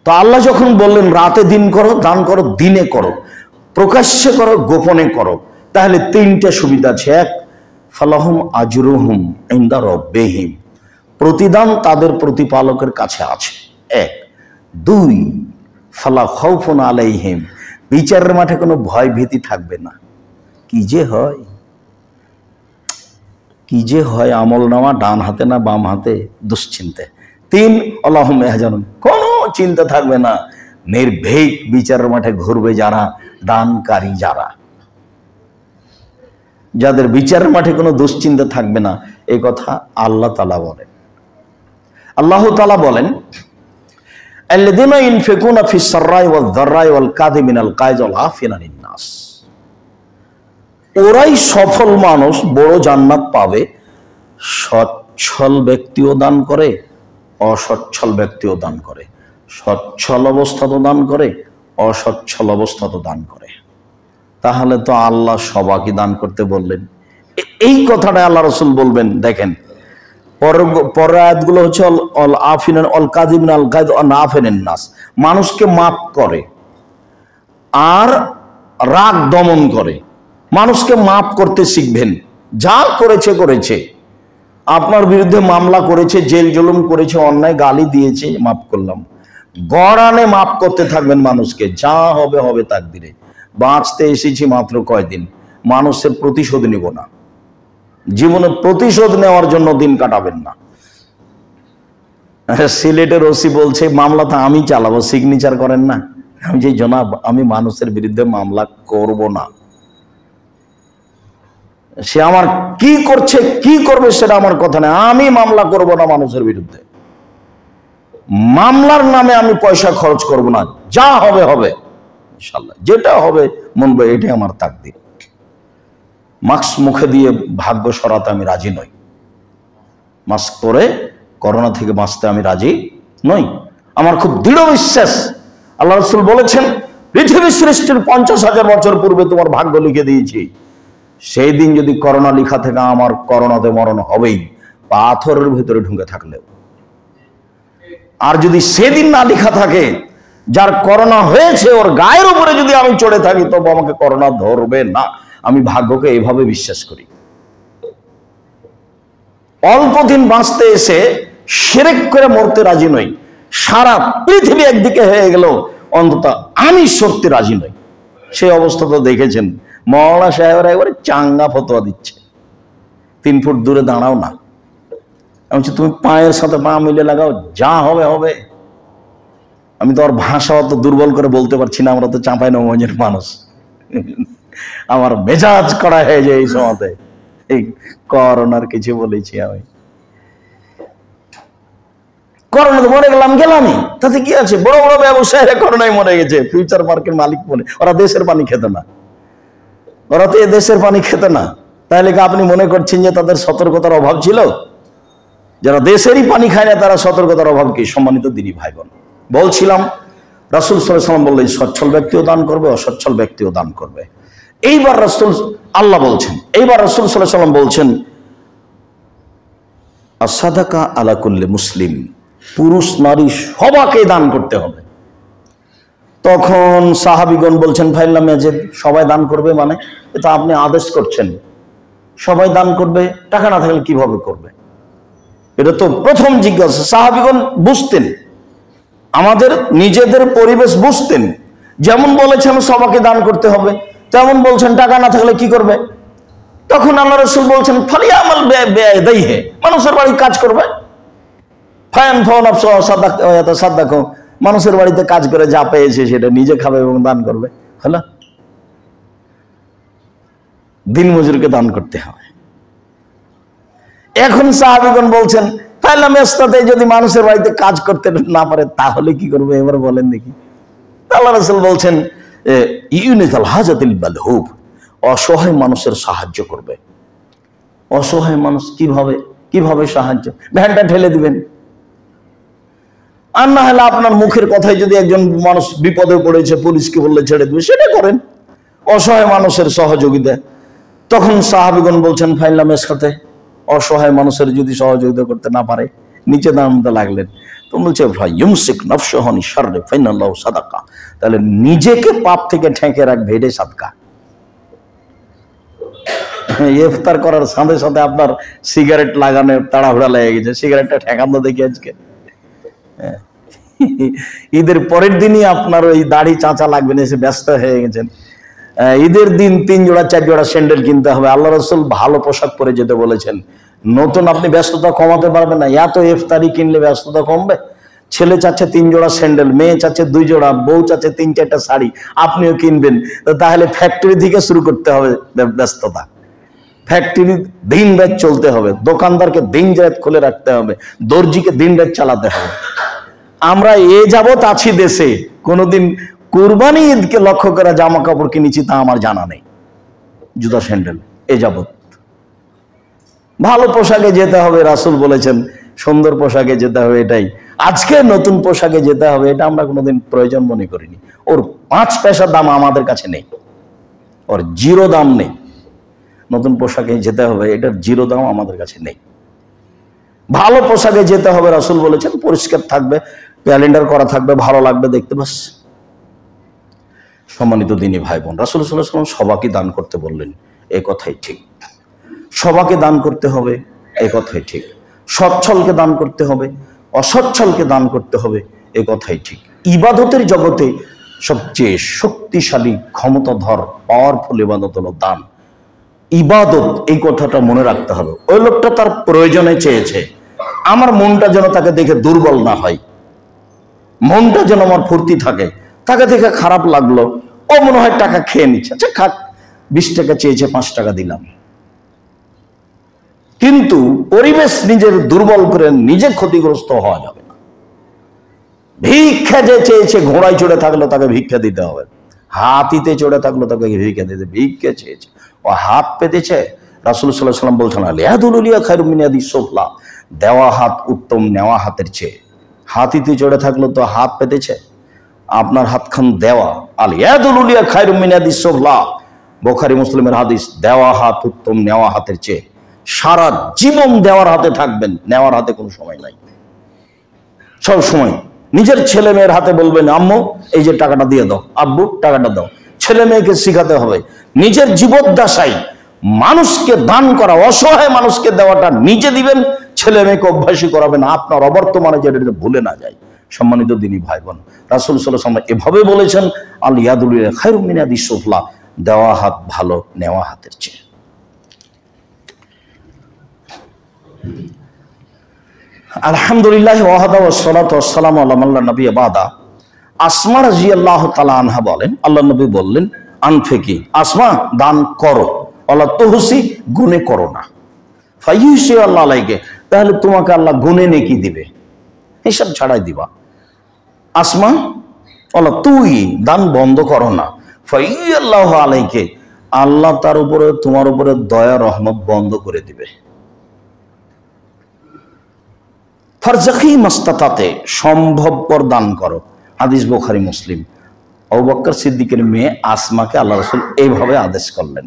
তো আল্লাহ যখন বললেন রাতে দিন করো, দান করো, দিনে করো, প্রকাশ্যে করো, গোপনে করো, তাহলে তিনটা সুবিধা আছে। এক, ফালাহুম আজরুহুম ইনদা রাব্বিহিম, প্রতিদান তাদের প্রতিপালকের কাছে আছে। এক। দুই, ফালা খাউফুন আলাইহিম, বিচারের মাঠে কোনো ভয় ভীতি থাকবে না। কি যে হয় আমলনামা ডান হাতে না বাম হাতে, দুশ্চিন্তে। তিন, আল্লাহুম ইয়াহজানুন, কোনো চিন্তা থাকবে না, নির্ভীক বিচারের মাঠে ঘুরবে যারা, দানকারী যারা, যাদের বিচারের মাঠে কোনো দুশ্চিন্তা থাকবে না। এই কথা আল্লাহ তাআলা বলেন। আল্লাহ তাআলা বলেন, আল্লাযীনা ইউনফিকুনা ফিস সাররাই ওয়াজ যাররাই ওয়াল কাযিমিনাল গায়জ ওয়াল আফিনা আনিন নাস, ওরাই সফল মানুষ, বড় জান্নাত পাবে। সচ্ছল ব্যক্তিও দান করে, অসচ্ছল ব্যক্তিও দান করে, সচ্ছল অবস্থাতেও দান করে, অসচ্ছল অবস্থাতেও দান করে। তাহলে তো আল্লাহ সবাইকে দান করতে বললেন। এই কথাটা আল্লাহ রাসূল বলবেন। দেখেন পরের আয়াতগুলো হচ্ছে অল আফিনান অল কাযিমিন আল গায়দ ওয়া নাফিনান নাস, মানুষকে মাফ করে আর রাগ দমন করে। মানুষকে মাফ করতে শিখবেন। যা করেছে করেছে, আপনার বিরুদ্ধে মামলা করেছে, জেল জুলুম করেছে, অন্যায় গালি দিয়েছে, মাফ করলাম। গড়ানে মাফ করতে থাকবেন মানুষকে, যা হবে হবে তাকদিরে। বাঁচতে এসেছি মাত্র কয়দিন, মানুষের প্রতিশোধ নিব না, জীবনে প্রতিশোধ নেওয়ার জন্য দিন কাটাবেন না। সিলেটের ওসি বলছে মামলা তো আমি চালাবো, সিগনেচার করেন না। আমি যে জনাব, আমি মানুষের বিরুদ্ধে মামলা করব না। সে আমার কি করছে কি করবে সেটা আমার কথা না, আমি মামলা করব না মানুষের বিরুদ্ধে। মামলার নামে আমি পয়সা খরচ করব না, যা হবে হবে ইনশাআল্লাহ, যেটা হবে মনবে, এটাই আমার তাকদীর। মাস্ক মুখে দিয়ে ভাগ্য সরাতে আমি রাজি নই। মাস্ক পরে করোনা থেকে বাঁচতে আমি রাজি নই। আমার খুব দৃঢ় বিশ্বাস, আল্লাহ রাসূল বলেছেন পৃথিবী সৃষ্টির 50,000 বছর পূর্বে তোমার ভাগ্য লিখে দিয়েছি। সেই দিন যদি করোনা লিখা থেকে আমার করোনাতে মরণ হবেই, পাথরের ভিতরে ঢুকে থাকলেও। আর যদি সেদিন না লিখা থাকে, যার করোনা হয়েছে ওর গায়ের উপরে যদি আমি চড়ে থাকি, তবু আমাকে করোনা ধরবে না। আমি ভাগ্যকে এইভাবে বিশ্বাস করি। অল্প দিন বাঁচতে এসে শিরক করে মরতে রাজি নই। সারা পৃথিবী একদিকে হয়ে গেল, অন্তত আমি সত্যি রাজি নই। সেই অবস্থা তো দেখেছেন, মাওলানা সাহেবরা এবারে চাঙ্গা ফতোয়া দিচ্ছে, 3 ফুট দূরে দাঁড়াও না। আমি বলছি তুমি পায়ের সাথে পা মিলে লাগাও, যা হবে হবে। আমি তো আর ভাষা অত দুর্বল করে বলতে পারছি না, আমরা তো চাঁপাইনবাবগঞ্জের মানুষ। আমার মেজাজ করা হয়ে যায় এই সময়তে, এই করোনার কিছু বলেছি আমি। করোনা তো মরে গেলামই, তাতে কি আছে? বড় বড় ব্যবসায়ীরা করোনায় মরে গেছে, ফিউচার পার্কের মালিক বলে। ওরা দেশের পানি খেত না, ওরা তো এ দেশের পানি খেত না। তাহলে কি আপনি মনে করছেন যে তাদের সতর্কতার অভাব ছিল? যারা দেশেরই পানি খায় না তারা সতর্কতার অভাব কি? সম্মানিত দিনী ভাই বোন, বলছিলাম রাসূল সাল্লাল্লাহু আলাইহি ওয়াসাল্লাম বললেন সচ্ছল ব্যক্তিও দান করবে, অসচ্ছল ব্যক্তিও দান করবে। এইবার রাসূল আল্লাহ বলছেন, এইবার রাসূল সাল্লাল্লাহু আলাইহি ওয়াসাল্লাম বলছেন আস-সাদাকা আলা কুল্লি মুসলিম, পুরুষ নারী সবাইকে দান করতে হবে। তখন সাহাবীগণ বলছেন ফাইল্লাম ইয়াজিদ, সবাই দান করবে মানে? এটা আপনি আদেশ করছেন সবাই দান করবে, টাকা না থাকলে কিভাবে করবে? এটা তো প্রথম জিজ্ঞাসা। সাহাবীগণ বুঝতেন, আমাদের নিজেদের পরিবেশ বুঝতেন। যেমন বলেছেন সবাইকে দান করতে হবে, তেমন বলছেন টাকা না থাকলে কি করবে? তখন আল্লাহ রাসূল বলছেন ফালিয়ামাল বিয়াদিহি, মানুষের বাড়ি কাজ করবে। ফায়ান ফাওনাফসু সাদাকা, মানুষের বাড়িতে কাজ করে যা পেয়েছে সেটা নিজে খাবে এবং দান করবে। হলো, দিন মজুরকে দান করতে হবে। এখন সাহাবীগণ বলছেন ফাইলাম ইস্তাতে, যদি মানুষের বাড়িতে কাজ করতে না পারে তাহলে কি করবে? এবার বলেন দেখি। আল্লাহ রাসূল বলছেন ইউনিতাল হাজাতিল মালহুব, অসহায় মানুষের সাহায্য করবে। অসহায় মানুষ কিভাবে সাহায্য? ভ্যানটা ঠেলে দিবেন, আর না হলে আপনার মুখের কথায় যদি একজন মানুষ বিপদে পড়েছে পুলিশকে বললে ছেড়ে দিবে, সেটা করেন। অসহায় মানুষের সহযোগিতা। তখন সাহাবীগণ বলছেন ফাইলামের সাথে, অসহায় মানুষের যদি সহযোগিতা করতে না পারে, নিচে দাঁড়াতে লাগলেন। তো তো বলছে ভাই ইউমসিক নাফসাহু আনি শাররি ফাইনাল্লাহু সাদাকা, তাহলে নিজেকে পাপ থেকে ঠেকে রাখবে, এটাই সাদকা। ইফতার করার সাথে সাথে আপনার সিগারেট লাগানো তাড়াহুড়া লেগে গেছে, সিগারেটটা ঠেকানো দেখি আজকে। ঈদের পরের দিনই আপনার ওই দাড়ি চাঁচা লাগবে না, এসে ব্যস্ত হয়ে গেছেন। ঈদের দিন 3 জোড়া 4 জোড়া স্যান্ডেল কিনতে হবে। আল্লাহ রাসূল ভালো পোশাক পরে যেতে বলেছেন। নতুন আপনি ব্যস্ততা কমাতে পারবেন না, এত ইফতারি কিনলে ব্যস্ততা কমবে? ছেলে চাচ্ছে 3 জোড়া স্যান্ডেল, মেয়ে চাচ্ছে 2 জোড়া, বউ চাচ্ছে 3-4টা শাড়ি, আপনিও কিনবেন। তাহলে ফ্যাক্টরি থেকে শুরু করতে হবে ব্যস্ততা। ফ্যাক্টরি দিন রাত চলতে হবে, দোকানদারকে দিন রাত খুলে রাখতে হবে, দর্জিকে দিন রাত চালাতে হবে। আমরা এ যাবৎ আছি দেশে, কোনোদিন কুরবানি ঈদকে লক্ষ্য করে জামা কাপড় কিনেছি তা আমার জানা নেই। জুতা স্যান্ডেল এ যাবৎ। ভালো পোশাকে যেতে হবে, রাসূল বলেছেন সুন্দর পোশাকে যেতে হবে, এটাই। আজকে নতুন পোশাকে যেতে হবে, এটা আমরা কোনোদিন প্রয়োজন মনে করিনি। ওর 5 পয়সা দাম আমাদের কাছে নেই, ওর 0 দাম নেই। নতুন পোশাকে যেতে হবে, এটার 0 দাম আমাদের কাছে নেই। ভালো পোশাকে যেতে হবে, রাসূল বলেছেন পরিষ্কার থাকবে, ক্যালেন্ডার করা থাকবে, ভালো লাগবে দেখতে। বাস। সম্মানিত দিনী ভাই বোন, রাসূল সাল্লাল্লাহু আলাইহি ওয়াসাল্লাম সবাইকে দান করতে বললেন, এই কথাই ঠিক। সবাইকে দান করতে হবে, এই কথাই ঠিক। সচ্ছলকে দান করতে হবে, অসচ্ছলকে দান করতে হবে, এই কথাই ঠিক। ইবাদতের জগতে সবচেয়ে শক্তিশালী ক্ষমতাধর পাওয়ারফুল ইবাদত হলো দান। ইবাদত, এই কথাটা মনে রাখতে হবে। ওই লোকটা তার প্রয়োজনে চেয়েছে, আমার মনটা যেন তাকে দেখে দুর্বল না হয়, মনটা যেন আমার ফুর্তি থাকে। তাকে দেখে খারাপ লাগলো, ও মনে হয় টাকা খেয়ে নিচ্ছে, আচ্ছা খাক, 20 টাকা চেয়েছে 5 টাকা দিলাম। কিন্তু পরিবেশ নিজের দুর্বল করে নিজে ক্ষতিগ্রস্ত হওয়া যাবে না। ভিক্ষা যে চেয়েছে, ঘোড়ায় চড়ে থাকলো তাকে ভিক্ষা দিতে হবে, হাতিতে চড়ে থাকলো তাকে ভিক্ষা দিতে। ভিক্ষা চেয়েছে, ও হাত পেতেছে, রাসূল সাল্লাল্লাহু আলাইহি ওয়াসাল্লাম বলছেন আল-ইয়াদুল উলিয়া খায়রুম মিন ইয়াদিস সুফলা, দেওয়া হাত উত্তম নেওয়া হাতের চেয়ে। হাতিতে চড়ে থাকলো তো হাত পেতেছে, আপনার হাতখান দেওয়া। আল-ইয়াদুল উলিয়া খায়রুম মিন ইয়াদিস সুফলা, বুখারী মুসলিমের হাদিস, দেওয়া হাত উত্তম নেওয়া হাতের চেয়ে। সারা জীবন দেওয়ার হাতে থাকবেন, নেওয়ার হাতে কোনো সময় নাই। সব সময় নিজের ছেলে মেয়ের হাতে বলবেন আম্মু এই যে টাকাটা দিয়ে দাও, আব্বু টাকাটা দাও। ছেলে মেয়েকে শিখাতে হবে নিজের জীবদ্দশায় মানুষকে দান করা, অসহায় মানুষকে দেওয়াটা নিজে দিবেন, ছেলে মেয়েকে অভ্যাসী করাবেন, আপনার অবর্তমানে যেটা ভুলে না যায়। সম্মানিত দিনী ভাই বোন, রাসূল সাল্লাল্লাহু আলাইহি ওয়াসাল্লাম এভাবে বলেছেন আল ইয়াদুল খায়রুম মিন ইয়াদিস সুফলা, দেওয়া হাত ভালো নেওয়া হাতের চেয়ে। আলহামদুলিল্লাহ ওয়াহদা ওয়াসসালাতু ওয়াসসালামু আলা মান লা নাবিয়্যা বাদা। আসমা রাদিয়াল্লাহু তাআলা আনহা বলেন, আল্লাহর নবী বললেন আনফিকি, আসমা দান করো, ওয়ালা তুহসি গুনে করো না, ফাইয়ুসি আল্লাহ আলাইকে, তাহলে তোমাকে আল্লাহ গুনে নেকি দিবে, হিসাব ছাড়াই দিবা। আসমা ওয়ালা তুই দান বন্ধ করো না, ফাইয়াল্লাহু আলাইকে, আল্লাহ তার উপরে তোমার উপরে দয়া রহমত বন্ধ করে দিবে। ফারজাকি মাস্তাতাতে, সম্ভবপর দান করো। হাদিস বুখারী মুসলিম। আবু বকর সিদ্দিকের মেয়ে আসমাকে আল্লাহ রাসূল এইভাবে আদেশ করলেন।